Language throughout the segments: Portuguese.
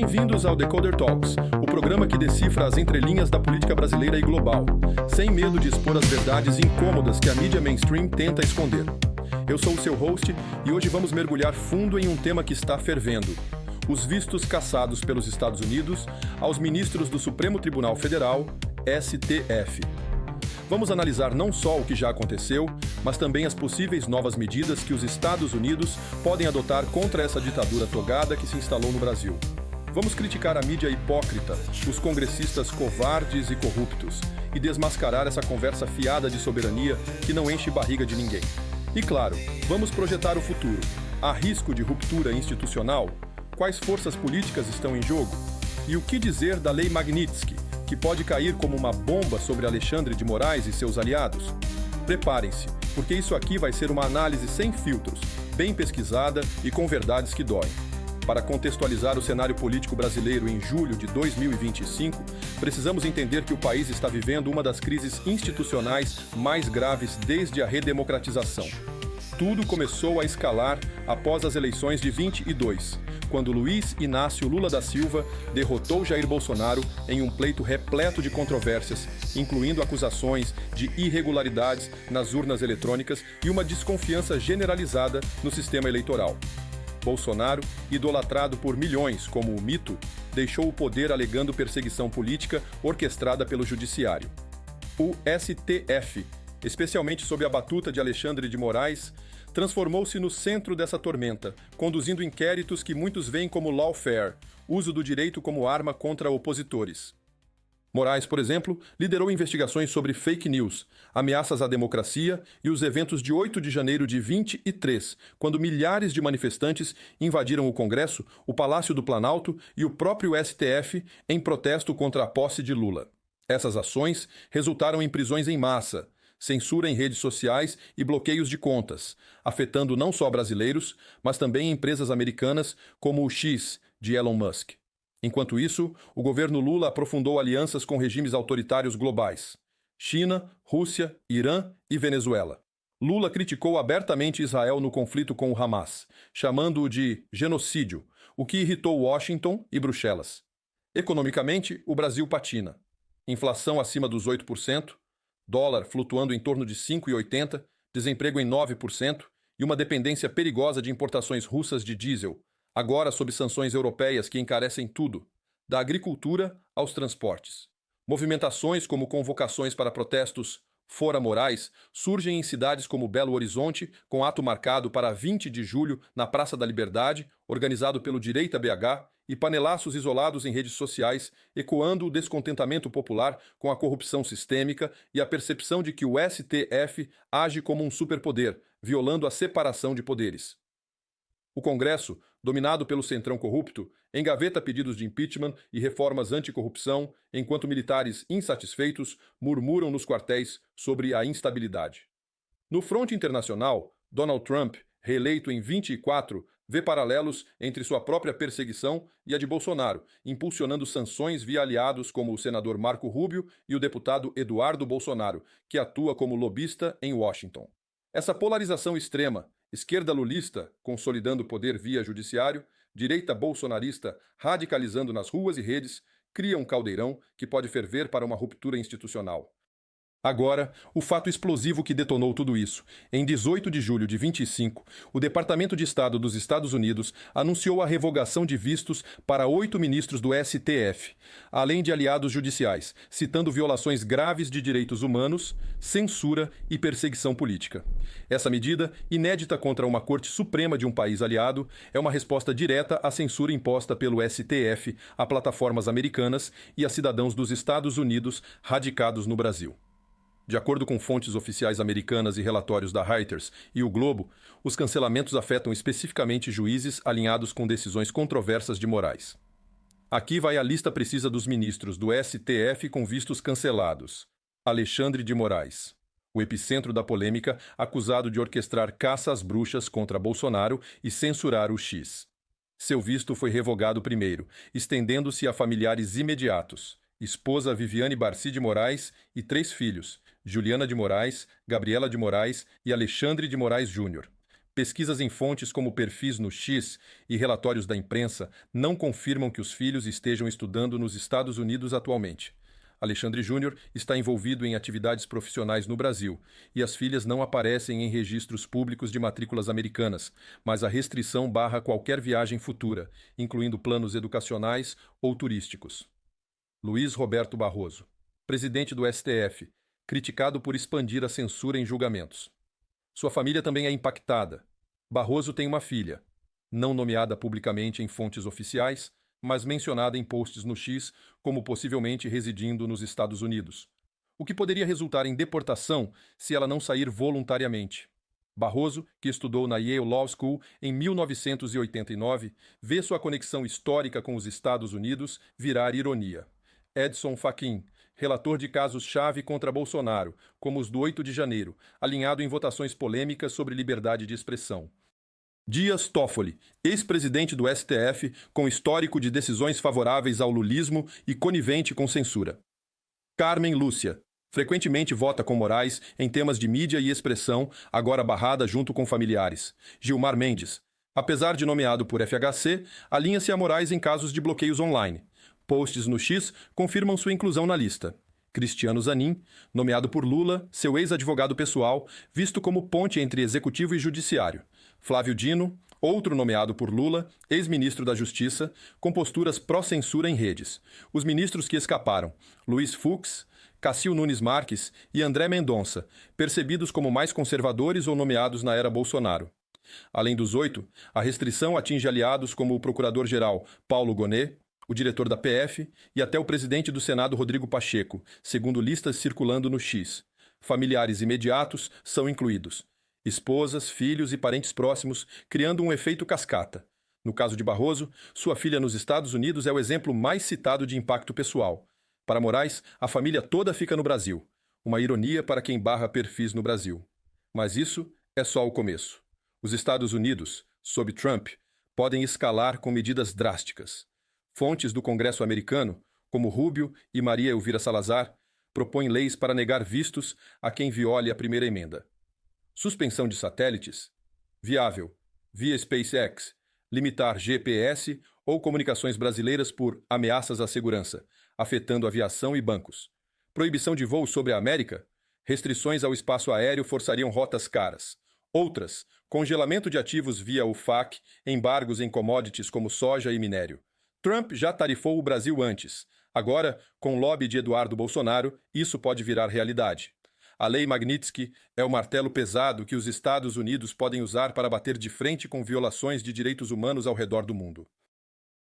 Bem-vindos ao Decoder Talks, o programa que decifra as entrelinhas da política brasileira e global, sem medo de expor as verdades incômodas que a mídia mainstream tenta esconder. Eu sou o seu host e hoje vamos mergulhar fundo em um tema que está fervendo: os vistos cassados pelos Estados Unidos aos ministros do Supremo Tribunal Federal, STF. Vamos analisar não só o que já aconteceu, mas também as possíveis novas medidas que os Estados Unidos podem adotar contra essa ditadura togada que se instalou no Brasil. Vamos criticar a mídia hipócrita, os congressistas covardes e corruptos, e desmascarar essa conversa fiada de soberania que não enche barriga de ninguém. E claro, vamos projetar o futuro. Há risco de ruptura institucional? Quais forças políticas estão em jogo? E o que dizer da Lei Magnitsky, que pode cair como uma bomba sobre Alexandre de Moraes e seus aliados? Preparem-se, porque isso aqui vai ser uma análise sem filtros, bem pesquisada e com verdades que doem. Para contextualizar o cenário político brasileiro em julho de 2025, precisamos entender que o país está vivendo uma das crises institucionais mais graves desde a redemocratização. Tudo começou a escalar após as eleições de 22, quando Luiz Inácio Lula da Silva derrotou Jair Bolsonaro em um pleito repleto de controvérsias, incluindo acusações de irregularidades nas urnas eletrônicas e uma desconfiança generalizada no sistema eleitoral. Bolsonaro, idolatrado por milhões como o mito, deixou o poder alegando perseguição política orquestrada pelo judiciário. O STF, especialmente sob a batuta de Alexandre de Moraes, transformou-se no centro dessa tormenta, conduzindo inquéritos que muitos veem como lawfare, uso do direito como arma contra opositores. Moraes, por exemplo, liderou investigações sobre fake news, ameaças à democracia e os eventos de 8 de janeiro de 23, quando milhares de manifestantes invadiram o Congresso, o Palácio do Planalto e o próprio STF em protesto contra a posse de Lula. Essas ações resultaram em prisões em massa, censura em redes sociais e bloqueios de contas, afetando não só brasileiros, mas também empresas americanas como o X, de Elon Musk. Enquanto isso, o governo Lula aprofundou alianças com regimes autoritários globais: China, Rússia, Irã e Venezuela. Lula criticou abertamente Israel no conflito com o Hamas, chamando-o de genocídio, o que irritou Washington e Bruxelas. Economicamente, o Brasil patina. Inflação acima dos 8%, dólar flutuando em torno de 5,80%, desemprego em 9% e uma dependência perigosa de importações russas de diesel, agora sob sanções europeias que encarecem tudo, da agricultura aos transportes. Movimentações como convocações para protestos fora Moraes surgem em cidades como Belo Horizonte, com ato marcado para 20 de julho na Praça da Liberdade, organizado pelo Direita BH, e panelaços isolados em redes sociais, ecoando o descontentamento popular com a corrupção sistêmica e a percepção de que o STF age como um superpoder, violando a separação de poderes. O Congresso, dominado pelo centrão corrupto, engaveta pedidos de impeachment e reformas anticorrupção, enquanto militares insatisfeitos murmuram nos quartéis sobre a instabilidade. No fronte internacional, Donald Trump, reeleito em 24, vê paralelos entre sua própria perseguição e a de Bolsonaro, impulsionando sanções via aliados como o senador Marco Rubio e o deputado Eduardo Bolsonaro, que atua como lobista em Washington. Essa polarização extrema, esquerda lulista, consolidando o poder via judiciário, direita bolsonarista, radicalizando nas ruas e redes, cria um caldeirão que pode ferver para uma ruptura institucional. Agora, o fato explosivo que detonou tudo isso. Em 18 de julho de 25, o Departamento de Estado dos Estados Unidos anunciou a revogação de vistos para 8 ministros do STF, além de aliados judiciais, citando violações graves de direitos humanos, censura e perseguição política. Essa medida, inédita contra uma Corte Suprema de um país aliado, é uma resposta direta à censura imposta pelo STF a plataformas americanas e a cidadãos dos Estados Unidos radicados no Brasil. De acordo com fontes oficiais americanas e relatórios da Reuters e o Globo, os cancelamentos afetam especificamente juízes alinhados com decisões controversas de Moraes. Aqui vai a lista precisa dos ministros do STF com vistos cancelados. Alexandre de Moraes, o epicentro da polêmica, acusado de orquestrar caça às bruxas contra Bolsonaro e censurar o X. Seu visto foi revogado primeiro, estendendo-se a familiares imediatos: esposa Viviane Barci de Moraes e 3 filhos, Juliana de Moraes, Gabriela de Moraes e Alexandre de Moraes Júnior. Pesquisas em fontes como perfis no X e relatórios da imprensa não confirmam que os filhos estejam estudando nos Estados Unidos atualmente. Alexandre Júnior está envolvido em atividades profissionais no Brasil e as filhas não aparecem em registros públicos de matrículas americanas, mas a restrição barra qualquer viagem futura, incluindo planos educacionais ou turísticos. Luiz Roberto Barroso, presidente do STF, criticado por expandir a censura em julgamentos. Sua família também é impactada. Barroso tem uma filha, não nomeada publicamente em fontes oficiais, mas mencionada em posts no X como possivelmente residindo nos Estados Unidos, o que poderia resultar em deportação se ela não sair voluntariamente. Barroso, que estudou na Yale Law School em 1989, vê sua conexão histórica com os Estados Unidos virar ironia. Edson Fachin, relator de casos-chave contra Bolsonaro, como os do 8 de janeiro, alinhado em votações polêmicas sobre liberdade de expressão. Dias Toffoli, ex-presidente do STF, com histórico de decisões favoráveis ao lulismo e conivente com censura. Carmen Lúcia, frequentemente vota com Moraes em temas de mídia e expressão, agora barrada junto com familiares. Gilmar Mendes, apesar de nomeado por FHC, alinha-se a Moraes em casos de bloqueios online. Posts no X confirmam sua inclusão na lista. Cristiano Zanin, nomeado por Lula, seu ex-advogado pessoal, visto como ponte entre executivo e judiciário. Flávio Dino, outro nomeado por Lula, ex-ministro da Justiça, com posturas pró-censura em redes. Os ministros que escaparam, Luiz Fux, Cássio Nunes Marques e André Mendonça, percebidos como mais conservadores ou nomeados na era Bolsonaro. Além dos 8, a restrição atinge aliados como o procurador-geral Paulo Gonet, o diretor da PF e até o presidente do Senado, Rodrigo Pacheco, segundo listas circulando no X. Familiares imediatos são incluídos. Esposas, filhos e parentes próximos, criando um efeito cascata. No caso de Barroso, sua filha nos Estados Unidos é o exemplo mais citado de impacto pessoal. Para Moraes, a família toda fica no Brasil. Uma ironia para quem barra perfis no Brasil. Mas isso é só o começo. Os Estados Unidos, sob Trump, podem escalar com medidas drásticas. Fontes do Congresso americano, como Rubio e Maria Elvira Salazar, propõem leis para negar vistos a quem viole a primeira emenda. Suspensão de satélites? Viável. Via SpaceX. Limitar GPS ou comunicações brasileiras por ameaças à segurança, afetando aviação e bancos. Proibição de voos sobre a América? Restrições ao espaço aéreo forçariam rotas caras. Outras, congelamento de ativos via UFAC, embargos em commodities como soja e minério. Trump já tarifou o Brasil antes. Agora, com o lobby de Eduardo Bolsonaro, isso pode virar realidade. A Lei Magnitsky é o martelo pesado que os Estados Unidos podem usar para bater de frente com violações de direitos humanos ao redor do mundo.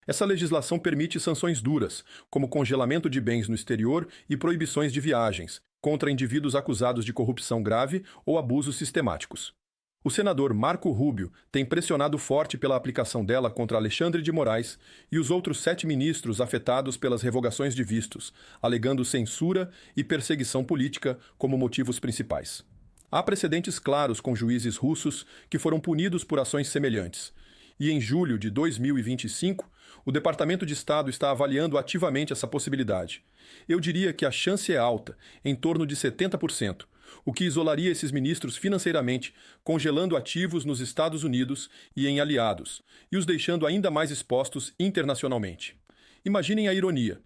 Essa legislação permite sanções duras, como congelamento de bens no exterior e proibições de viagens, contra indivíduos acusados de corrupção grave ou abusos sistemáticos. O senador Marco Rubio tem pressionado forte pela aplicação dela contra Alexandre de Moraes e os outros 7 ministros afetados pelas revogações de vistos, alegando censura e perseguição política como motivos principais. Há precedentes claros com juízes russos que foram punidos por ações semelhantes. E em julho de 2025, o Departamento de Estado está avaliando ativamente essa possibilidade. Eu diria que a chance é alta, em torno de 70%. O que isolaria esses ministros financeiramente, congelando ativos nos Estados Unidos e em aliados, e os deixando ainda mais expostos internacionalmente. Imaginem a ironia.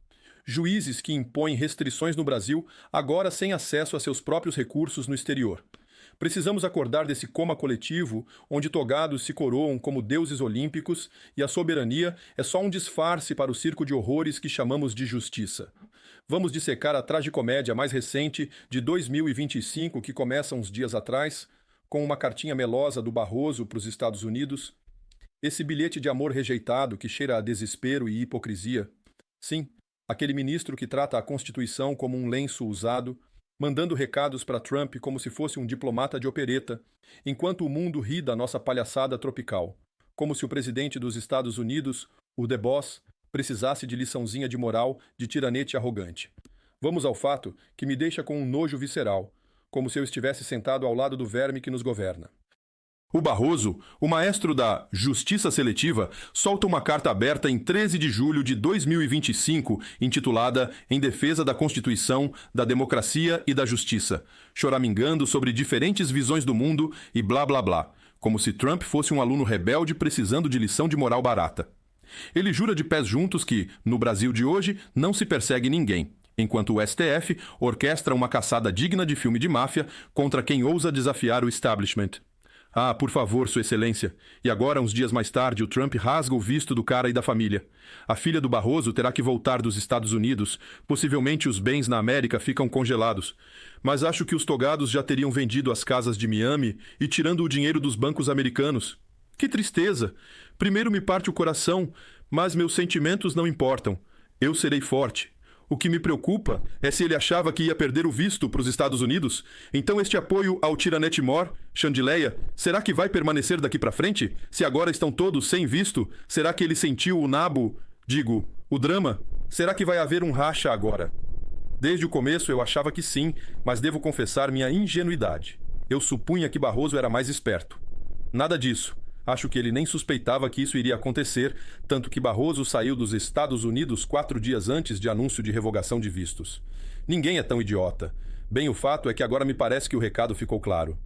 Juízes que impõem restrições no Brasil, agora sem acesso a seus próprios recursos no exterior. Precisamos acordar desse coma coletivo onde togados se coroam como deuses olímpicos e a soberania é só um disfarce para o circo de horrores que chamamos de justiça. Vamos dissecar a tragicomédia mais recente de 2025 que começa uns dias atrás, com uma cartinha melosa do Barroso para os Estados Unidos. Esse bilhete de amor rejeitado que cheira a desespero e hipocrisia. Sim, aquele ministro que trata a Constituição como um lenço usado, mandando recados para Trump como se fosse um diplomata de opereta, enquanto o mundo ri da nossa palhaçada tropical, como se o presidente dos Estados Unidos, o The Boss, precisasse de liçãozinha de moral de tiranete arrogante. Vamos ao fato que me deixa com um nojo visceral, como se eu estivesse sentado ao lado do verme que nos governa. O Barroso, o maestro da justiça seletiva, solta uma carta aberta em 13 de julho de 2025, intitulada Em Defesa da Constituição, da Democracia e da Justiça, choramingando sobre diferentes visões do mundo e blá blá blá, como se Trump fosse um aluno rebelde precisando de lição de moral barata. Ele jura de pés juntos que, no Brasil de hoje, não se persegue ninguém, enquanto o STF orquestra uma caçada digna de filme de máfia contra quem ousa desafiar o establishment. Ah, por favor, Sua Excelência. E agora, uns dias mais tarde, o Trump rasga o visto do cara e da família. A filha do Barroso terá que voltar dos Estados Unidos. Possivelmente os bens na América ficam congelados. Mas acho que os togados já teriam vendido as casas de Miami e tirando o dinheiro dos bancos americanos. Que tristeza! Primeiro me parte o coração, mas meus sentimentos não importam. Eu serei forte. O que me preocupa é se ele achava que ia perder o visto para os Estados Unidos. Então este apoio ao Tiranete Mor, Chandileia, será que vai permanecer daqui para frente? Se agora estão todos sem visto, será que ele sentiu o nabo, o drama? Será que vai haver um racha agora? Desde o começo eu achava que sim, mas devo confessar minha ingenuidade. Eu supunha que Barroso era mais esperto. Nada disso. Acho que ele nem suspeitava que isso iria acontecer, tanto que Barroso saiu dos Estados Unidos 4 dias antes de anúncio de revogação de vistos. Ninguém é tão idiota. Bem, o fato é que agora me parece que o recado ficou claro.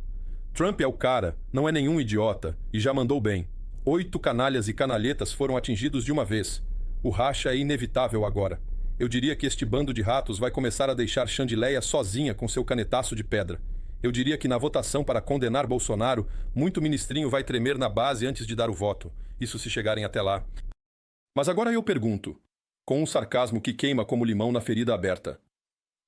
Trump é o cara, não é nenhum idiota, e já mandou bem. 8 canalhas e canalhetas foram atingidos de uma vez. O racha é inevitável agora. Eu diria que este bando de ratos vai começar a deixar Chandileia sozinha com seu canetaço de pedra. Eu diria que na votação para condenar Bolsonaro, muito ministrinho vai tremer na base antes de dar o voto. Isso se chegarem até lá. Mas agora eu pergunto, com um sarcasmo que queima como limão na ferida aberta.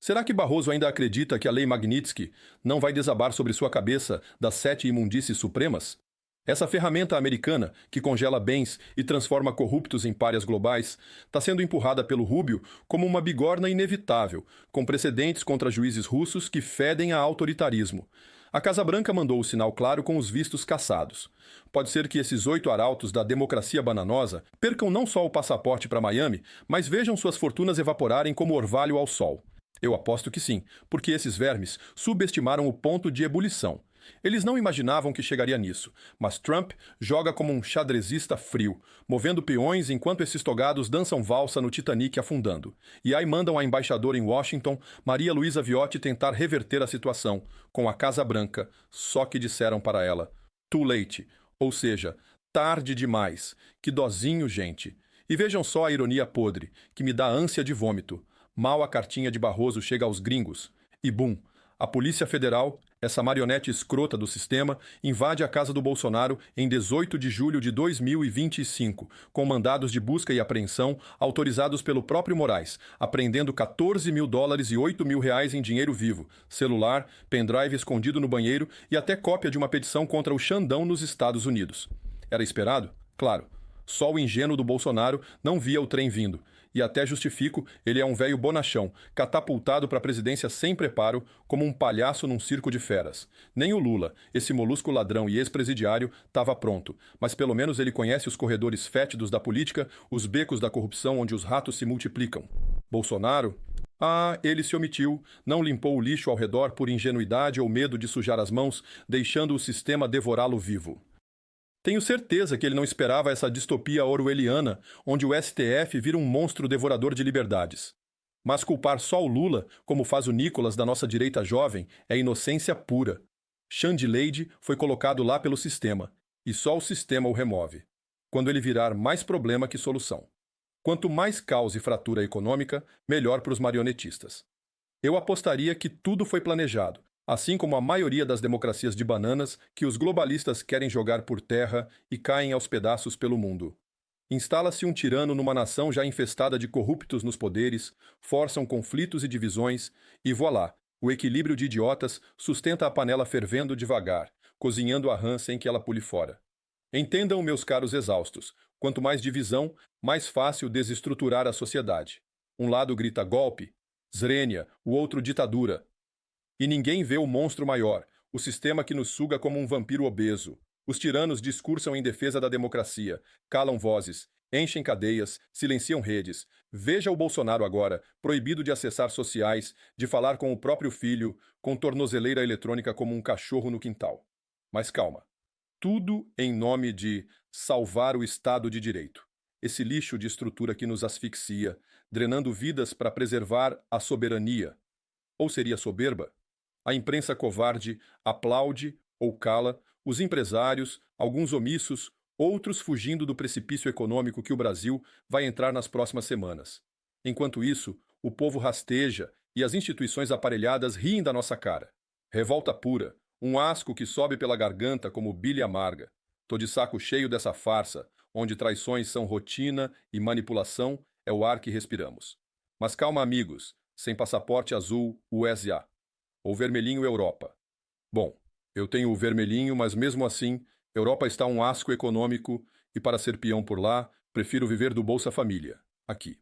Será que Barroso ainda acredita que a Lei Magnitsky não vai desabar sobre sua cabeça das 7 imundícies supremas? Essa ferramenta americana, que congela bens e transforma corruptos em párias globais, está sendo empurrada pelo Rubio como uma bigorna inevitável, com precedentes contra juízes russos que fedem a autoritarismo. A Casa Branca mandou o sinal claro com os vistos cassados. Pode ser que esses 8 arautos da democracia bananosa percam não só o passaporte para Miami, mas vejam suas fortunas evaporarem como orvalho ao sol. Eu aposto que sim, porque esses vermes subestimaram o ponto de ebulição. Eles não imaginavam que chegaria nisso, mas Trump joga como um xadrezista frio, movendo peões enquanto esses togados dançam valsa no Titanic afundando. E aí mandam a embaixadora em Washington, Maria Luísa Viotti, tentar reverter a situação, com a Casa Branca, só que disseram para ela, too late, ou seja, tarde demais, que dozinho, gente. E vejam só a ironia podre, que me dá ânsia de vômito. Mal a cartinha de Barroso chega aos gringos, e bum, a Polícia Federal, essa marionete escrota do sistema, invade a casa do Bolsonaro em 18 de julho de 2025, com mandados de busca e apreensão autorizados pelo próprio Moraes, apreendendo $14 mil e R$8 mil em dinheiro vivo, celular, pendrive escondido no banheiro e até cópia de uma petição contra o Xandão nos Estados Unidos. Era esperado? Claro. Só o ingênuo do Bolsonaro não via o trem vindo. E até justifico, ele é um velho bonachão, catapultado para a presidência sem preparo, como um palhaço num circo de feras. Nem o Lula, esse molusco ladrão e ex-presidiário, estava pronto, mas pelo menos ele conhece os corredores fétidos da política, os becos da corrupção onde os ratos se multiplicam. Bolsonaro? Ah, ele se omitiu, não limpou o lixo ao redor por ingenuidade ou medo de sujar as mãos, deixando o sistema devorá-lo vivo. Tenho certeza que ele não esperava essa distopia orwelliana, onde o STF vira um monstro devorador de liberdades. Mas culpar só o Lula, como faz o Nicolas da nossa direita jovem, é inocência pura. Chandileide foi colocado lá pelo sistema, e só o sistema o remove. Quando ele virar mais problema que solução. Quanto mais caos e fratura econômica, melhor para os marionetistas. Eu apostaria que tudo foi planejado, assim como a maioria das democracias de bananas que os globalistas querem jogar por terra e caem aos pedaços pelo mundo. Instala-se um tirano numa nação já infestada de corruptos nos poderes, forçam conflitos e divisões, e voilá, o equilíbrio de idiotas sustenta a panela fervendo devagar, cozinhando a rã sem que ela pule fora. Entendam, meus caros exaustos, quanto mais divisão, mais fácil desestruturar a sociedade. Um lado grita golpe, zrênia, o outro ditadura. E ninguém vê o monstro maior, o sistema que nos suga como um vampiro obeso. Os tiranos discursam em defesa da democracia, calam vozes, enchem cadeias, silenciam redes. Veja o Bolsonaro agora, proibido de acessar sociais, de falar com o próprio filho, com tornozeleira eletrônica como um cachorro no quintal. Mas calma. Tudo em nome de salvar o Estado de Direito. Esse lixo de estrutura que nos asfixia, drenando vidas para preservar a soberania. Ou seria soberba? A imprensa covarde aplaude ou cala os empresários, alguns omissos, outros fugindo do precipício econômico que o Brasil vai entrar nas próximas semanas. Enquanto isso, o povo rasteja e as instituições aparelhadas riem da nossa cara. Revolta pura, um asco que sobe pela garganta como bile amarga. Tô de saco cheio dessa farsa, onde traições são rotina e manipulação é o ar que respiramos. Mas calma, amigos, sem passaporte azul, USA. Ou vermelhinho, Europa. Bom, eu tenho o vermelhinho, mas mesmo assim, Europa está um asco econômico e para ser peão por lá, prefiro viver do Bolsa Família, aqui.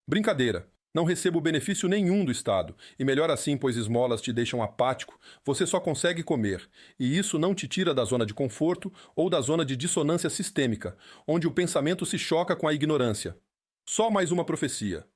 Brincadeira, não recebo benefício nenhum do Estado, e melhor assim, pois esmolas te deixam apático, você só consegue comer, e isso não te tira da zona de conforto ou da zona de dissonância sistêmica, onde o pensamento se choca com a ignorância. Só mais uma profecia.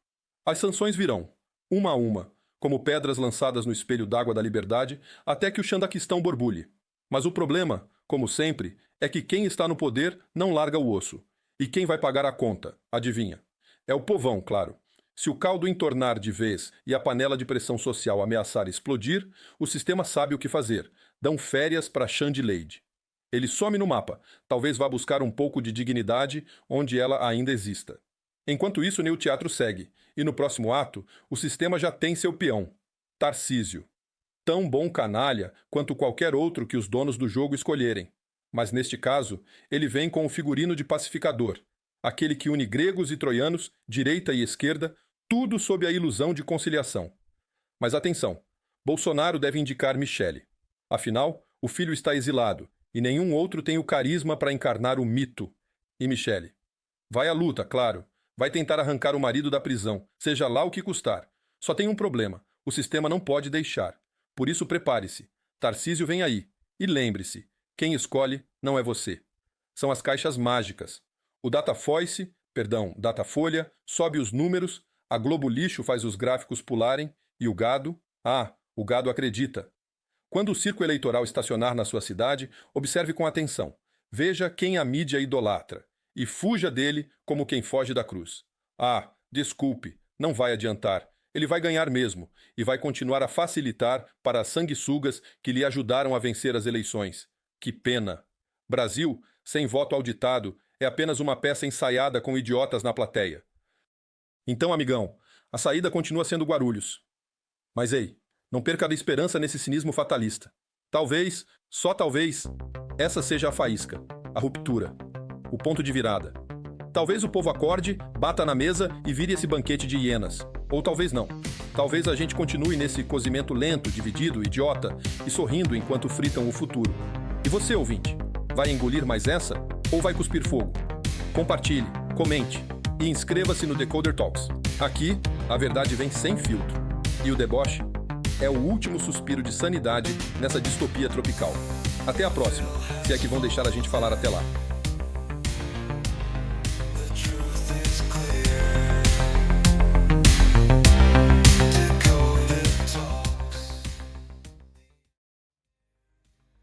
As sanções virão, uma a uma, como pedras lançadas no espelho d'água da liberdade, até que o Xandaquistão borbulhe. Mas o problema, como sempre, é que quem está no poder não larga o osso. E quem vai pagar a conta? Adivinha? É o povão, claro. Se o caldo entornar de vez e a panela de pressão social ameaçar explodir, o sistema sabe o que fazer. Dão férias para Xande-Leide. Ele some no mapa, talvez vá buscar um pouco de dignidade onde ela ainda exista. Enquanto isso, o teatro segue, e no próximo ato, o sistema já tem seu peão, Tarcísio. Tão bom canalha quanto qualquer outro que os donos do jogo escolherem. Mas neste caso, ele vem com o figurino de pacificador, aquele que une gregos e troianos, direita e esquerda, tudo sob a ilusão de conciliação. Mas atenção, Bolsonaro deve indicar Michele. Afinal, o filho está exilado, e nenhum outro tem o carisma para encarnar o mito. E Michele? Vai à luta, claro. Vai tentar arrancar o marido da prisão, seja lá o que custar. Só tem um problema, o sistema não pode deixar. Por isso prepare-se. Tarcísio vem aí. E lembre-se, quem escolhe não é você. São as caixas mágicas. O Datafolha, sobe os números, a Globo Lixo faz os gráficos pularem e o gado acredita. Quando o circo eleitoral estacionar na sua cidade, observe com atenção. Veja quem a mídia idolatra e fuja dele como quem foge da cruz. Desculpe, não vai adiantar. Ele vai ganhar mesmo e vai continuar a facilitar para as sanguessugas que lhe ajudaram a vencer as eleições. Que pena! Brasil, sem voto auditado, é apenas uma peça ensaiada com idiotas na plateia. Então, amigão, a saída continua sendo Guarulhos. Mas ei, não perca a esperança nesse cinismo fatalista. Talvez, só talvez, essa seja a faísca, a ruptura, o ponto de virada. Talvez o povo acorde, bata na mesa e vire esse banquete de hienas. Ou talvez não. Talvez a gente continue nesse cozimento lento, dividido, idiota e sorrindo enquanto fritam o futuro. E você, ouvinte, vai engolir mais essa ou vai cuspir fogo? Compartilhe, comente e inscreva-se no Decoder Talks. Aqui, a verdade vem sem filtro. E o deboche é o último suspiro de sanidade nessa distopia tropical. Até a próxima, se é que vão deixar a gente falar até lá.